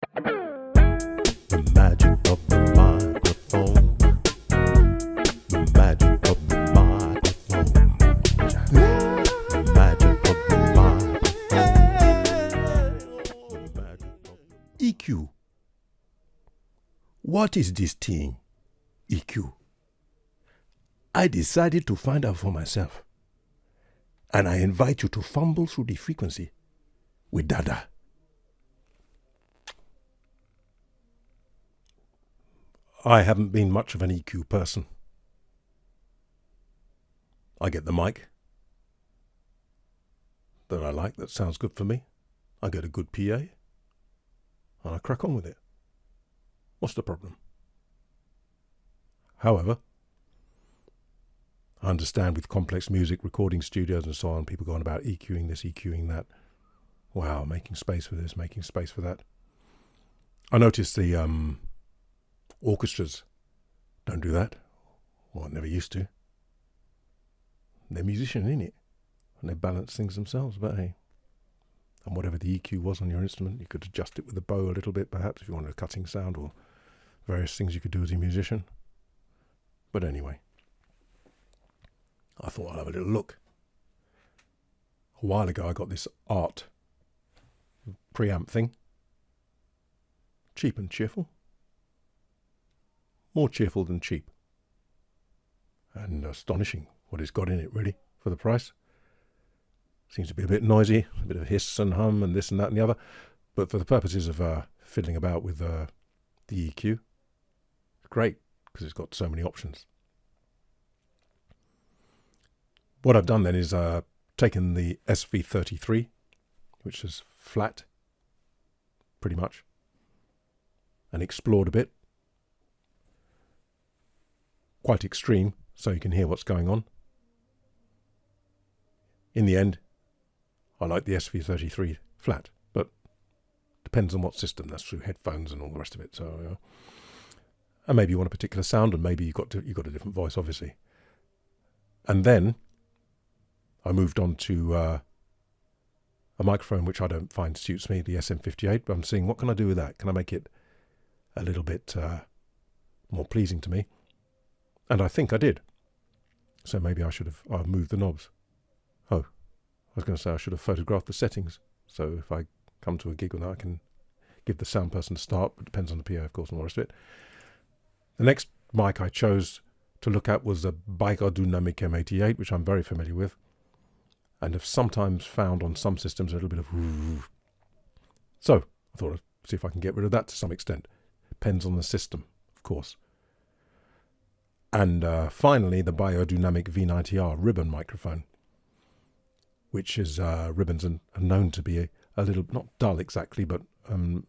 The magic of the microphone. The magic of the microphone. The magic of the microphone. EQ. What is this thing? EQ. I decided to find out for myself. And I invite you to fumble through the frequency with Dada. I haven't been much of an EQ person. I get the mic that I like, that sounds good for me. I get a good PA, and I crack on with it. What's the problem? However, I understand with complex music, recording studios and so on, people go on about EQing this, EQing that. Wow, making space for this, making space for that. I noticed the orchestras don't do that. Well, never used to. They're musicians, innit? And they balance things themselves, but hey. And whatever the EQ was on your instrument, you could adjust it with the bow a little bit, perhaps, if you wanted a cutting sound, or various things you could do as a musician. But anyway, I thought I'd have a little look. A while ago, I got this art preamp thing. Cheap and cheerful. More cheerful than cheap. And astonishing what it's got in it, really, for the price. Seems to be a bit noisy, a bit of hiss and hum and this and that and the other. But for the purposes of fiddling about with the EQ, it's great because it's got so many options. What I've done then is taken the SV33, which is flat, pretty much, and explored a bit. Quite extreme, so you can hear what's going on. In the end, I like the SV33 flat, but depends on what system. That's through headphones and all the rest of it. So, and maybe you want a particular sound, and maybe you've got a different voice, obviously. And then I moved on to a microphone which I don't find suits me, the SM58. But I'm seeing what can I do with that? Can I make it a little bit more pleasing to me? And I think I did. So maybe I should have moved the knobs. Oh, I was going to say I should have photographed the settings. So if I come to a gig with that, I can give the sound person a start. But it depends on the PA, of course, and all the rest of it. The next mic I chose to look at was a Beyerdynamic M88, which I'm very familiar with. And have sometimes found on some systems a little bit of... So I thought I'd see if I can get rid of that to some extent. Depends on the system, of course. And finally, the Beyerdynamic V90R ribbon microphone, which is ribbons are known to be a little, not dull exactly, but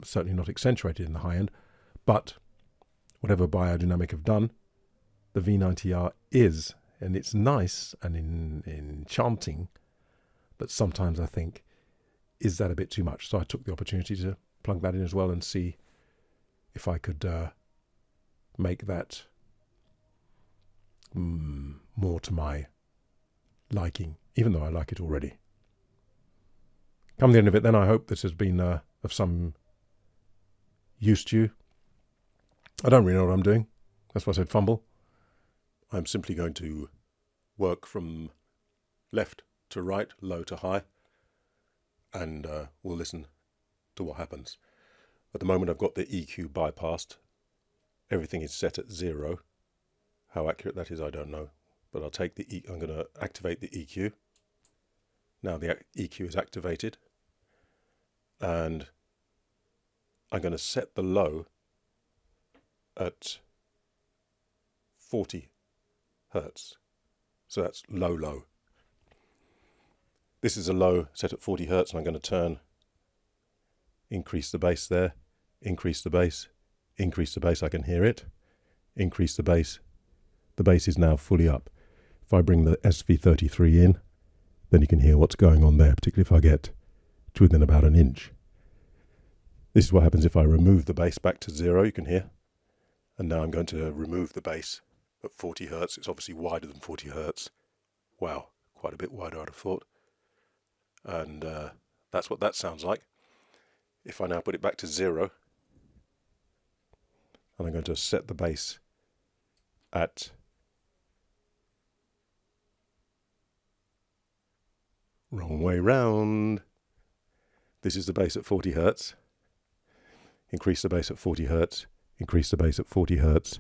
certainly not accentuated in the high end. But whatever Beyerdynamic have done, the V90R is, and it's nice and enchanting, but sometimes I think, is that a bit too much? So I took the opportunity to plug that in as well and see if I could make that more to my liking, even though I like it already. Come the end of it then, I hope this has been of some use to you. I don't really know what I'm doing. That's why I said fumble. I'm simply going to work from left to right, low to high, and we'll listen to what happens. At the moment I've got the EQ bypassed. Everything is set at 0. How accurate that is, I don't know. But I'll take I'm going to activate the EQ. Now the EQ is activated. And I'm going to set the low at 40 Hertz. So that's low, low. This is a low set at 40 Hertz, and I'm going to increase the bass there, increase the bass, increase the bass, I can hear it, increase the bass. The bass is now fully up. If I bring the SV33 in, then you can hear what's going on there, particularly if I get to within about an inch. This is what happens if I remove the bass back to 0, you can hear. And now I'm going to remove the bass at 40 Hertz. It's obviously wider than 40 Hertz. Wow, quite a bit wider, I'd have thought. And that's what that sounds like. If I now put it back to 0, and I'm going to set the bass at wrong way round. This is the bass at 40 Hertz. Increase the bass at 40 Hertz. Increase the bass at 40 Hertz.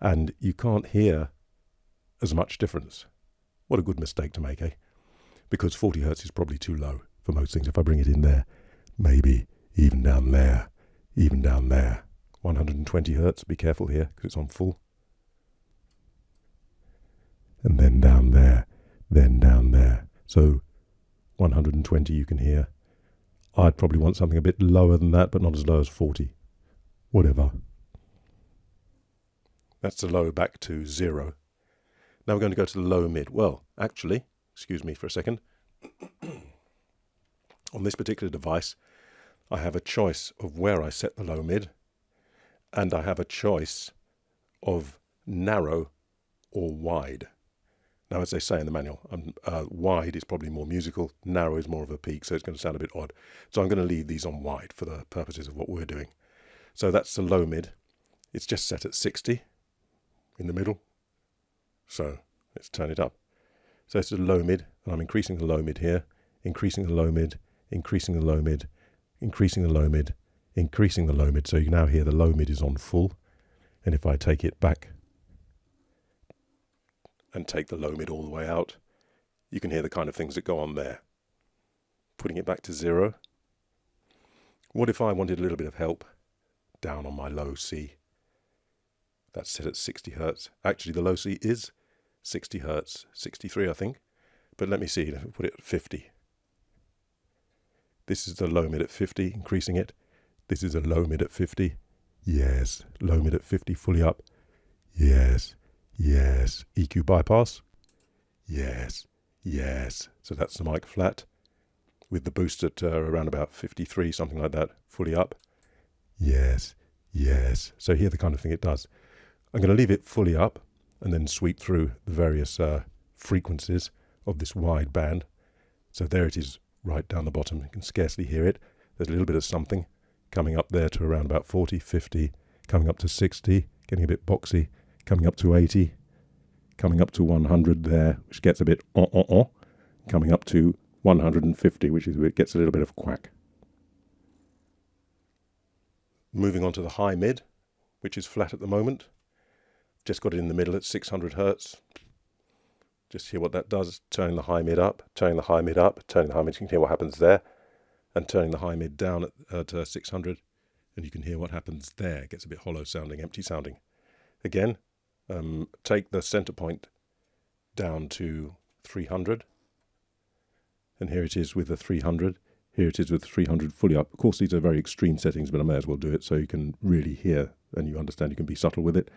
And you can't hear as much difference. What a good mistake to make, eh? Because 40 Hertz is probably too low for most things. If I bring it in there, maybe even down there, even down there. 120 Hertz, be careful here because it's on full. And then down there, then down there. So 120 you can hear. I'd probably want something a bit lower than that, but not as low as 40. Whatever. That's the low back to 0. Now we're going to go to the low mid. Well, actually, excuse me for a second. On this particular device, I have a choice of where I set the low mid, and I have a choice of narrow or wide. Now, as they say in the manual, wide is probably more musical, narrow is more of a peak, so it's going to sound a bit odd. So I'm going to leave these on wide for the purposes of what we're doing. So that's the low mid. It's just set at 60 in the middle. So let's turn it up. So it's the low mid, and I'm increasing the low mid here, increasing the low mid, increasing the low mid, increasing the low mid, increasing the low mid. So you can now hear the low mid is on full. And if I take it back and take the low mid all the way out, you can hear the kind of things that go on there. Putting it back to 0. What if I wanted a little bit of help down on my low C? That's set at 60 Hertz. Actually, the low C is 60 Hertz, 63 I think. But let me see, if I put it at 50. This is the low mid at 50, increasing it. This is a low mid at 50. Yes, low mid at 50, fully up. Yes. Yes. EQ bypass. Yes. Yes. So that's the mic flat with the boost at around about 53, something like that, fully up. Yes. Yes. So hear the kind of thing it does. I'm going to leave it fully up and then sweep through the various frequencies of this wide band. So there it is right down the bottom. You can scarcely hear it. There's a little bit of something coming up there to around about 40, 50, coming up to 60, getting a bit boxy. Coming up to 80, coming up to 100 there, which gets a bit coming up to 150, which is where it gets a little bit of quack. Moving on to the high mid, which is flat at the moment. Just got it in the middle at 600 Hertz. Just hear what that does. Turning the high mid up, turning the high mid up, turning the high mid. You can hear what happens there. And turning the high mid down at 600, and you can hear what happens there. It gets a bit hollow sounding, empty sounding. Again, take the center point down to 300, and here it is with the 300, here it is with 300 fully up. Of course these are very extreme settings, but I may as well do it so you can really hear and you understand you can be subtle with it.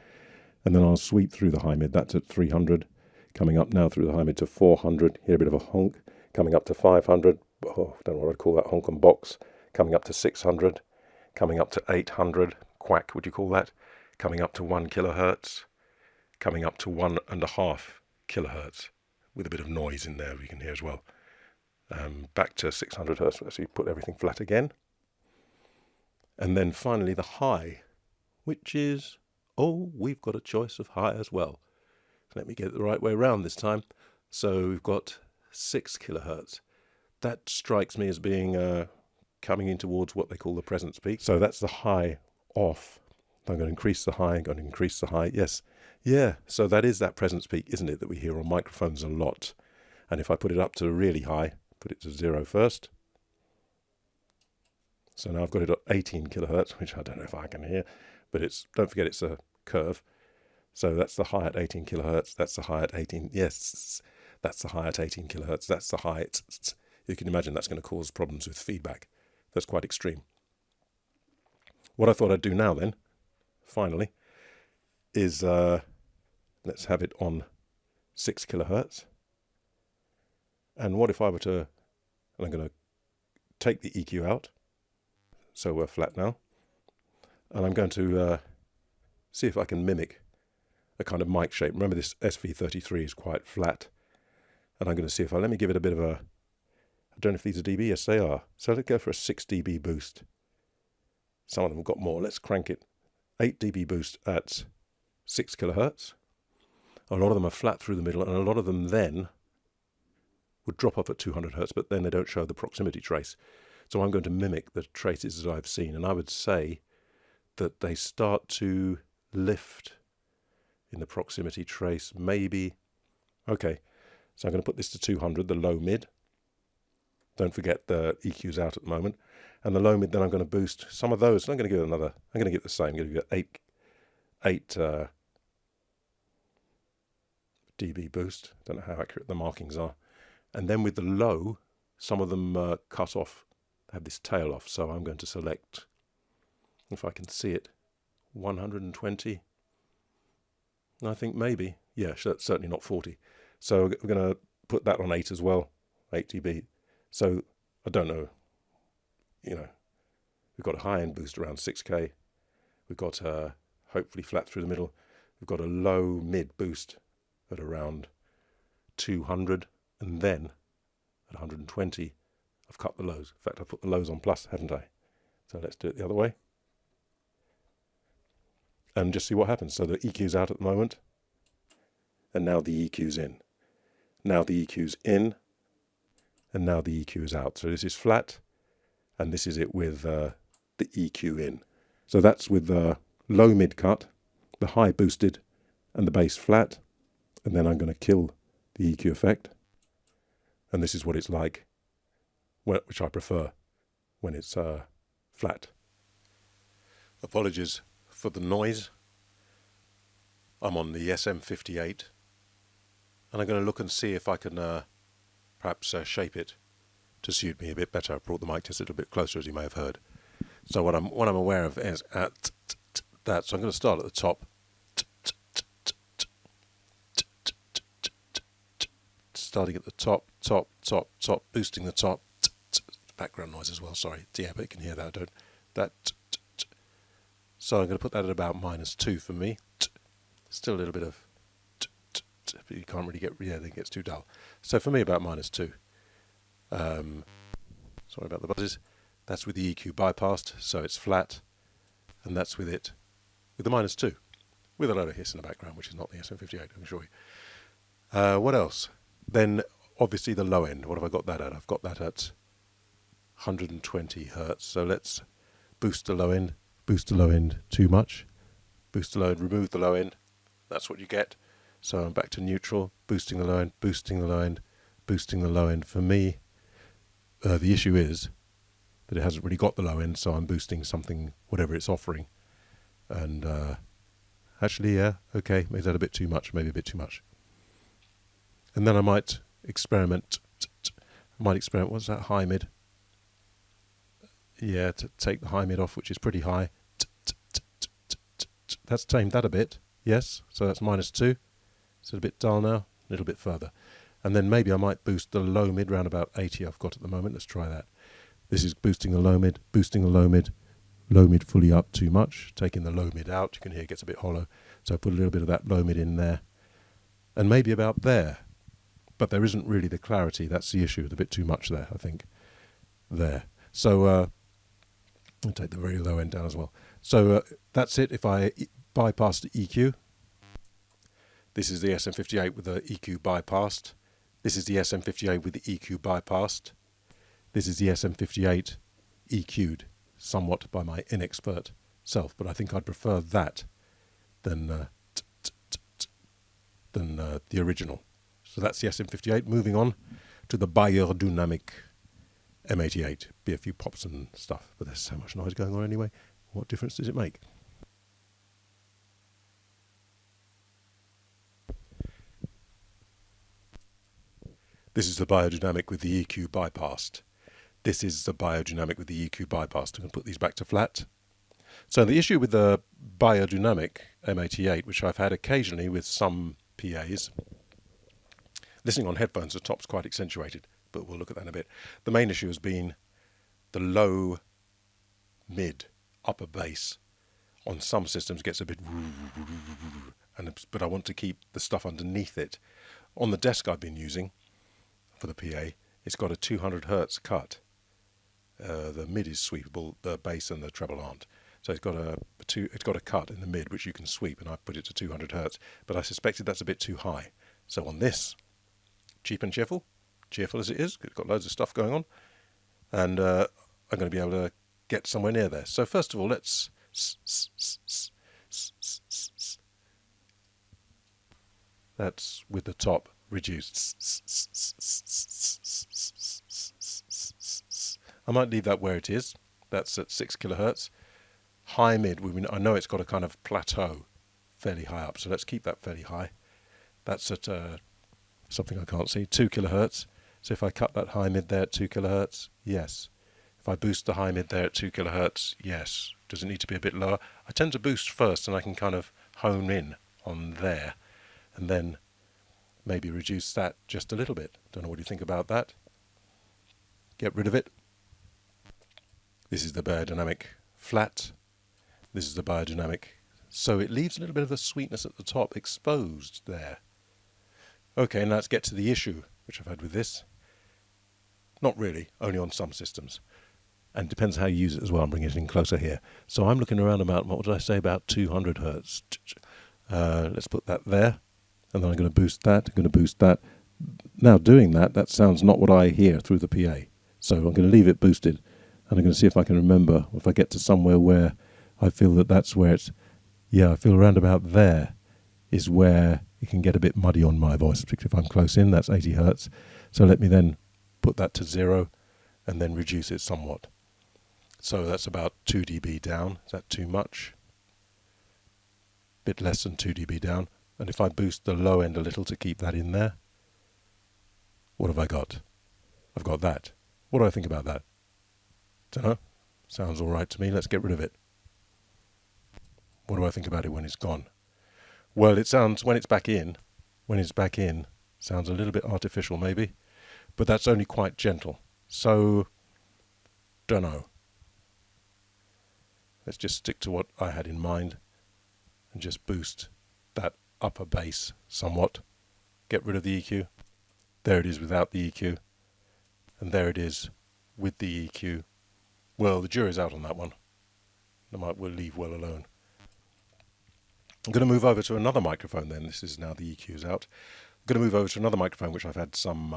And then I'll sweep through the high mid, that's at 300, coming up now through the high mid to 400, hear a bit of a honk, coming up to 500, oh, I don't know what I'd call that, honk and box, coming up to 600, coming up to 800, quack would you call that, coming up to 1 kilohertz, coming up to 1.5 kilohertz, with a bit of noise in there we can hear as well. Back to 600 hertz, so you put everything flat again. And then finally the high, which is, oh, we've got a choice of high as well. Let me get it the right way around this time. So we've got 6 kilohertz. That strikes me as being coming in towards what they call the presence peak. So that's the high off. I'm going to increase the high, I'm going to increase the high. Yes, yeah, so that is that presence peak, isn't it, that we hear on microphones a lot. And if I put it up to really high, put it to 0 first. So now I've got it at 18 kilohertz, which I don't know if I can hear, but it's, don't forget it's a curve. So that's the high at 18 kilohertz, that's the high at 18, yes, that's the high at 18 kilohertz, that's the high at, you can imagine that's going to cause problems with feedback. That's quite extreme. What I thought I'd do now then, finally, is let's have it on 6 kilohertz. And what if I were to, and I'm going to take the EQ out, so we're flat now, and I'm going to see if I can mimic a kind of mic shape. Remember this SV33 is quite flat, and I'm going to see if let me give it a bit of a, I don't know if these are dB, yes they are, so let's go for a 6 dB boost. Some of them have got more, let's crank it 8 dB boost at 6 kilohertz. A lot of them are flat through the middle, and a lot of them then would drop off at 200 hertz, but then they don't show the proximity trace. So I'm going to mimic the traces that I've seen, and I would say that they start to lift in the proximity trace, maybe. Okay, so I'm going to put this to 200, the low mid. Don't forget the EQ's out at the moment. And the low mid, then I'm going to boost some of those. I'm going to give it another, I'm going to give it the same. I'm going to give it 8 dB boost. Don't know how accurate the markings are. And then with the low, some of them cut off, have this tail off. So I'm going to select, if I can see it, 120. I think maybe, yeah, certainly not 40. So we're going to put that on 8 as well, 8 dB. So I don't know, you know, we've got a high-end boost around 6K. We've got hopefully flat through the middle. We've got a low-mid boost at around 200, and then at 120, I've cut the lows. In fact, I've put the lows on plus, haven't I? So let's do it the other way. And just see what happens. So the EQ's out at the moment, and now the EQ's in. Now the EQ's in, and now the EQ is out. So this is flat, and this is it with the EQ in. So that's with the low mid cut, the high boosted, and the bass flat. And then I'm going to kill the EQ effect. And this is what it's like, which I prefer when it's flat. Apologies for the noise. I'm on the SM58, and I'm going to look and see if I can perhaps shape it to suit me a bit better. I brought the mic just a little bit closer, as you may have heard. So what I'm aware of is at that. So I'm going to start at the top, starting at the top, boosting the top. Background noise as well. Sorry, yeah, but you can hear that. So I'm going to put that at about -2 for me. Still a little bit of, but you can't really get, yeah, it gets too dull. So for me, about -2. Sorry about the buzzes. That's with the EQ bypassed, so it's flat, and that's with it, with the -2, with a load of hiss in the background, which is not the SM58, I can assure you. What else? Then, obviously, the low end. What have I got that at? I've got that at 120 hertz. So let's boost the low end. Boost the low end too much. Boost the low end, remove the low end. That's what you get. So I'm back to neutral, boosting the low end, boosting the low end, boosting the low end. For me, the issue is that it hasn't really got the low end, so I'm boosting something, whatever it's offering. And actually, yeah, okay, maybe that a bit too much, maybe a bit too much. And then I might experiment. What's that, high mid? Yeah, to take the high mid off, which is pretty high. That's tamed that a bit, yes. So that's -2. It's a bit dull now, a little bit further. And then maybe I might boost the low mid round about 80 I've got at the moment. Let's try that. This is boosting the low mid, low mid fully up too much, taking the low mid out. You can hear it gets a bit hollow. So I put a little bit of that low mid in there. And maybe about there. But there isn't really the clarity. That's the issue. It's a bit too much there, I think. There. So I'll take the very low end down as well. So that's it. If I bypass the EQ, this is the SM58 with the EQ bypassed. This is the SM58 with the EQ bypassed. This is the SM58 EQ'd somewhat by my inexpert self, but I think I'd prefer that than the original. So that's the SM58. Moving on to the Beyerdynamic M88. Be a few pops and stuff, but there's so much noise going on anyway. What difference does it make? This is the Beyerdynamic with the EQ bypassed. This is the Beyerdynamic with the EQ bypassed. I'm going to put these back to flat. So the issue with the Beyerdynamic M88, which I've had occasionally with some PAs, listening on headphones, the top's quite accentuated, but we'll look at that in a bit. The main issue has been the low, mid, upper bass on some systems gets a bit, but I want to keep the stuff underneath it. On the desk I've been using for the PA, it's got a 200 hertz cut. The mid is sweepable, the bass and the treble aren't. So it's got a it's got a cut in the mid which you can sweep, and I put it to 200 hertz, but I suspected that's a bit too high. So on this, cheap and cheerful as it is, it's got loads of stuff going on, and I'm going to be able to get somewhere near there. So first of all, let's that's with the top reduced. I might leave that where it is. That's at 6 kilohertz. High mid, I know it's got a kind of plateau fairly high up, so let's keep that fairly high. That's at something I can't see, 2 kilohertz. So if I cut that high mid there at 2 kilohertz, yes. If I boost the high mid there at 2 kilohertz, yes. Does it need to be a bit lower? I tend to boost first, and I can kind of hone in on there, and then maybe reduce that just a little bit. Don't know what you think about that. Get rid of it. This is the Beyerdynamic flat. This is the Beyerdynamic. So it leaves a little bit of the sweetness at the top exposed there. Okay, now let's get to the issue which I've had with this. Not really, only on some systems. And depends how you use it as well. I'm bringing it in closer here. So I'm looking around about, what did I say, about 200 hertz. Let's put that there. And then I'm going to boost that, I'm going to boost that. Now doing that, that sounds not what I hear through the PA. So I'm going to leave it boosted. And I'm going to see if I can remember, if I get to somewhere where I feel that that's where it's, yeah, I feel around about there is where it can get a bit muddy on my voice, particularly if I'm close in. That's 80 hertz. So let me then put that to 0 and then reduce it somewhat. So that's about 2 dB down. Is that too much? Bit less than 2 dB down. And if I boost the low end a little to keep that in there, what have I got? I've got that. What do I think about that? Dunno. Sounds all right to me. Let's get rid of it. What do I think about it when it's gone? Well, it sounds, when it's back in, sounds a little bit artificial maybe, but that's only quite gentle. So, dunno. Let's just stick to what I had in mind and just boost that upper bass somewhat. Get rid of the EQ. There it is without the EQ. And there it is with the EQ. Well, the jury's out on that one. We'll leave well alone. I'm going to move over to another microphone then. This is now the EQ's out. I'm going to move over to another microphone which I've had some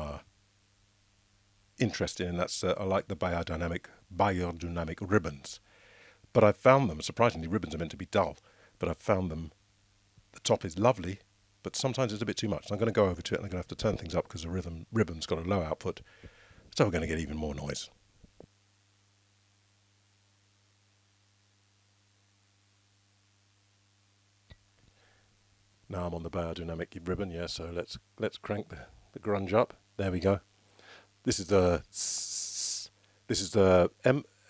interest in, and that's I like the Beyerdynamic ribbons. But I've found them, surprisingly, ribbons are meant to be dull, but I've found them, the top is lovely, but sometimes it's a bit too much. So I'm going to go over to it and I'm going to have to turn things up because the ribbon's got a low output, so we're going to get even more noise. Now I'm on the Beyerdynamic ribbon, yeah, so let's crank the grunge up. There we go. This is the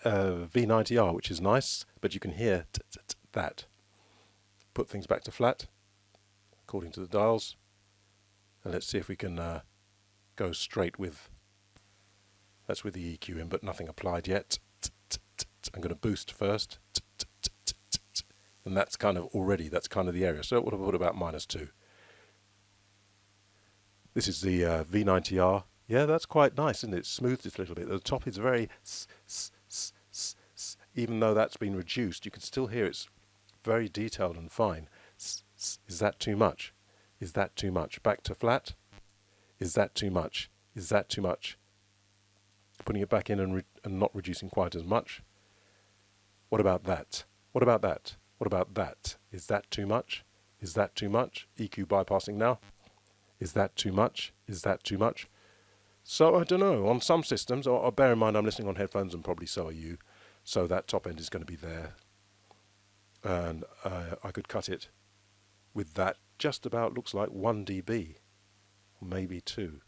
V90R, which is nice, but you can hear that. Put things back to flat, according to the dials, and let's see if we can go straight with, that's with the EQ in, but nothing applied yet. I'm going to boost first, and that's kind of the area. So what have I put about -2? This is the V90R. Yeah, that's quite nice, isn't it? It's smoothed it a little bit. The top is very, even though that's been reduced, you can still hear it's very detailed and fine. Is that too much? Is that too much? Back to flat. Is that too much? Is that too much? Putting it back in and not reducing quite as much. What about that? What about that? What about that? Is that too much? Is that too much? EQ bypassing now. Is that too much? Is that too much? So I don't know. On some systems, or bear in mind I'm listening on headphones and probably so are you, so that top end is going to be there. And I could cut it with that just about, looks like 1 dB, maybe 2.